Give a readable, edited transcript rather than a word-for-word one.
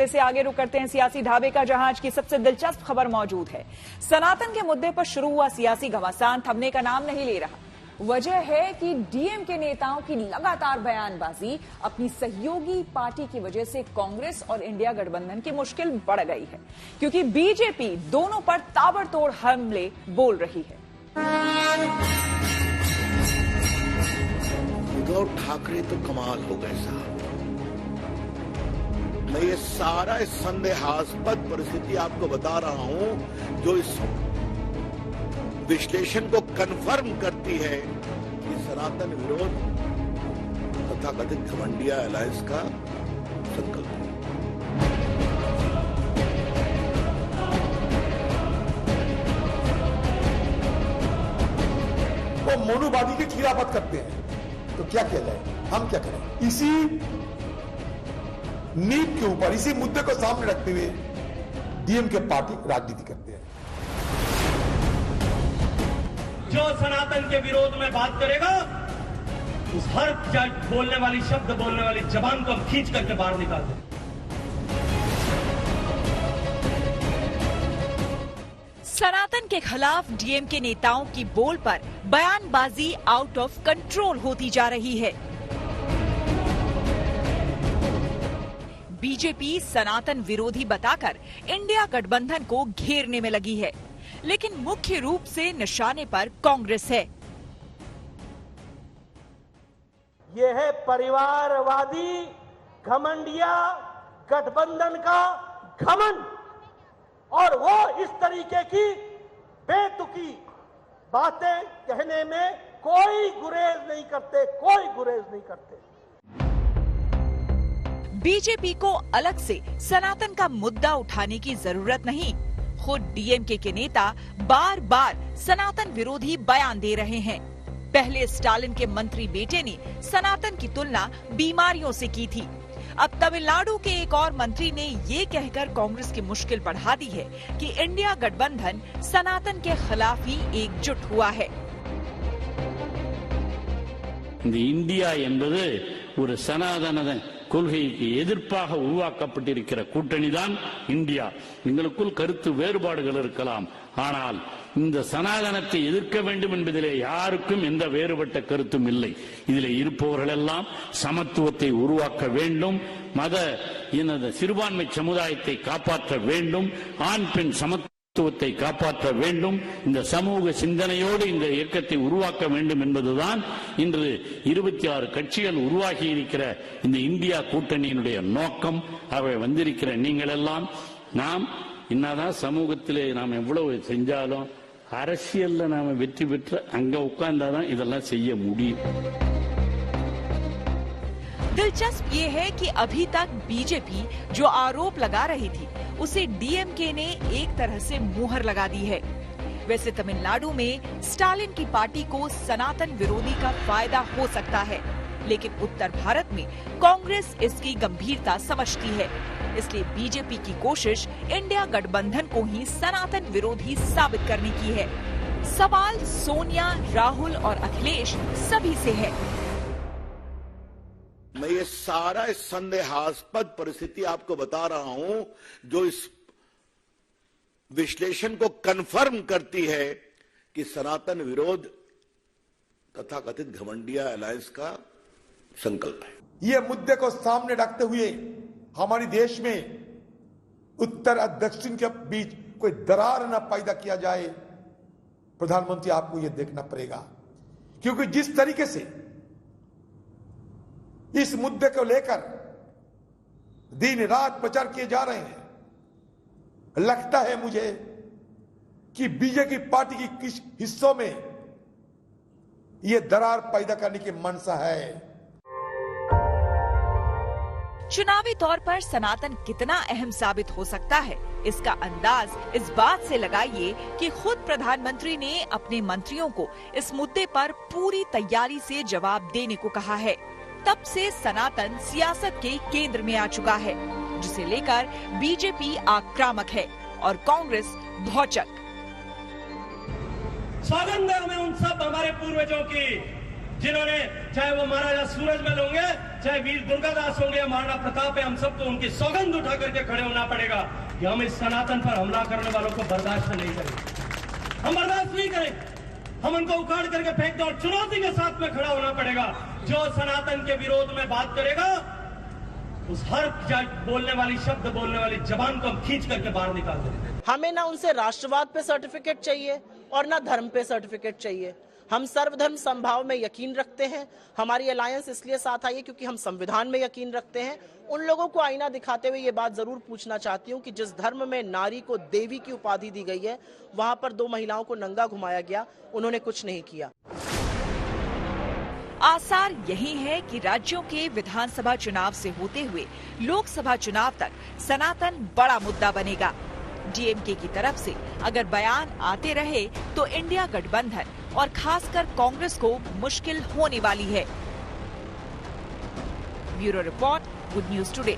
से आगे रुक करते हैं सियासी ढाबे का, जहां आज की सबसे दिलचस्प खबर मौजूद है। सनातन के मुद्दे पर शुरू हुआ सियासी घमासान थमने का नाम नहीं ले रहा। वजह है कि डीएमके नेताओं की लगातार बयानबाजी अपनी सहयोगी पार्टी की वजह से कांग्रेस और इंडिया गठबंधन की मुश्किल बढ़ गई है, क्योंकि बीजेपी दोनों पर ताबड़तोड़ हमले बोल रही है। उद्धव ठाकरे तो कमाल हो गए साहब। मैं ये सारा संदेहास्पद परिस्थिति आपको बता रहा हूं जो इस विश्लेषण को कंफर्म करती है कि सनातन विरोध तथा कथित घमंडिया अलायंस का संकल्प है। वो मोनूवादी की खिलाफत करते हैं तो क्या किया जाए, हम क्या करें? इसी नींव के ऊपर, इसी मुद्दे को सामने रखते हुए डीएमके पार्टी राजनीति करते हैं। जो सनातन के विरोध में बात करेगा उस हर बोलने वाली शब्द बोलने वाली जबान को हम खींच करके बाहर निकालते हैं। सनातन के खिलाफ डीएमके नेताओं की बोल पर बयानबाजी आउट ऑफ कंट्रोल होती जा रही है। बीजेपी सनातन विरोधी बताकर इंडिया गठबंधन को घेरने में लगी है, लेकिन मुख्य रूप से निशाने पर कांग्रेस है। यह है परिवारवादी घमंडिया गठबंधन का घमंड, और वो इस तरीके की बेतुकी बातें कहने में कोई गुरेज नहीं करते, कोई गुरेज नहीं करते। बीजेपी को अलग से सनातन का मुद्दा उठाने की जरूरत नहीं। खुद डीएमके के नेता बार बार सनातन विरोधी बयान दे रहे हैं। पहले स्टालिन के मंत्री बेटे ने सनातन की तुलना बीमारियों से की थी। अब तमिलनाडु के एक और मंत्री ने ये कहकर कांग्रेस की मुश्किल बढ़ा दी है कि इंडिया गठबंधन सनातन के खिलाफ ही एकजुट हुआ है। इंडिया என்பது ஒரு சனாதன கொள்கைக்கு எதிர்ப்பாக உருவாக்கப்பட்டிருக்கிற கூட்டணிதான் இந்தியா. எங்களுக்குள் கருத்து வேறுபாடுகள் இருக்கலாம், ஆனால் இந்த சனாதனத்தை எதிர்க்க வேண்டும் என்பதிலே யாருக்கும் எந்த வேறுபட்ட கருத்தும் இல்லை. இதிலே இருப்பவர்கள் எல்லாம் சமத்துவத்தை உருவாக்க வேண்டும், மத சிறுபான்மை சமுதாயத்தை காப்பாற்ற வேண்டும், ஆண் பெண் சமத்துவத்தை காப்பாற்ற வேண்டும், இந்த சமூக சிந்தனையோடு இந்த இயக்கத்தை உருவாக்க வேண்டும் என்பதுதான் இன்று 26 கட்சிகள் உருவாகி இருக்கிற இந்த இந்தியா கூட்டணியினுடைய நோக்கம். அவை வந்திருக்கிற நீங்கள் எல்லாம் நாம் என்னதான் சமூகத்திலே நாம் எவ்வளவு செஞ்சாலும் அரசியல்ல நாம வெற்றி பெற்று அங்க உட்கார்ந்தாதான் இதெல்லாம் செய்ய முடியும்। दिलचस्प ये है कि अभी तक बीजेपी जो आरोप लगा रही थी उसे डीएमके ने एक तरह से मुहर लगा दी है। वैसे तमिलनाडु में स्टालिन की पार्टी को सनातन विरोधी का फायदा हो सकता है, लेकिन उत्तर भारत में कांग्रेस इसकी गंभीरता समझती है। इसलिए बीजेपी की कोशिश इंडिया गठबंधन को ही सनातन विरोधी साबित करने की है। सवाल सोनिया, राहुल और अखिलेश सभी से है। मैं ये सारा संदेहास्पद परिस्थिति आपको बता रहा हूं जो इस विश्लेषण को कंफर्म करती है कि सनातन विरोध तथा कथित घमंडिया अलायंस का संकल्प है। ये मुद्दे को सामने रखते हुए हमारे देश में उत्तर और दक्षिण के बीच कोई दरार न पैदा किया जाए, प्रधानमंत्री आपको ये देखना पड़ेगा, क्योंकि जिस तरीके से इस मुद्दे को लेकर दिन रात प्रचार किए जा रहे हैं, लगता है मुझे कि बीजेपी पार्टी की किस हिस्सों में यह दरार पैदा करने की मंशा है। चुनावी तौर पर सनातन कितना अहम साबित हो सकता है, इसका अंदाज इस बात से लगाइए कि खुद प्रधानमंत्री ने अपने मंत्रियों को इस मुद्दे पर पूरी तैयारी से जवाब देने को कहा है। तब से सनातन सियासत के केंद्र में आ चुका है, जिसे लेकर बीजेपी आक्रामक है और कांग्रेस भौचक। सौगंध है हमें उन सब हमारे पूर्वजों की जिन्होंने, चाहे वो महाराजा सूरजमल होंगे, चाहे वीर दुर्गादास होंगे या महाराणा प्रताप है, हम सबको उनकी सौगंध उठा करके खड़े होना पड़ेगा कि हम इस सनातन पर हमला करने वालों को बर्दाश्त नहीं करेंगे। हम बर्दाश्त नहीं करेंगे। हम उनको उखाड़ करके फेंक दो और चुनौती के साथ में खड़ा होना पड़ेगा। जो सनातन के विरोध में बात करेगा, उस हर बोलने वाली, शब्द बोलने वाली जबान को हम खींच करके बाहर निकाल देंगे। हमें ना उनसे राष्ट्रवाद पे सर्टिफिकेट चाहिए और ना धर्म पे सर्टिफिकेट चाहिए। हम सर्वधर्म समभाव में यकीन रखते हैं। हमारी अलायंस इसलिए साथ आई है क्योंकि हम संविधान में यकीन रखते हैं। उन लोगों को आईना दिखाते हुए ये बात जरूर पूछना चाहती हूँ कि जिस धर्म में नारी को देवी की उपाधि दी गई है, वहां पर 2 महिलाओं को नंगा घुमाया गया, उन्होंने कुछ नहीं किया। आसार यही है कि राज्यों के विधानसभा चुनाव से होते हुए लोकसभा चुनाव तक सनातन बड़ा मुद्दा बनेगा। डीएमके की तरफ से अगर बयान आते रहे तो इंडिया गठबंधन और खासकर कांग्रेस को मुश्किल होने वाली है। Bureau report, good news today.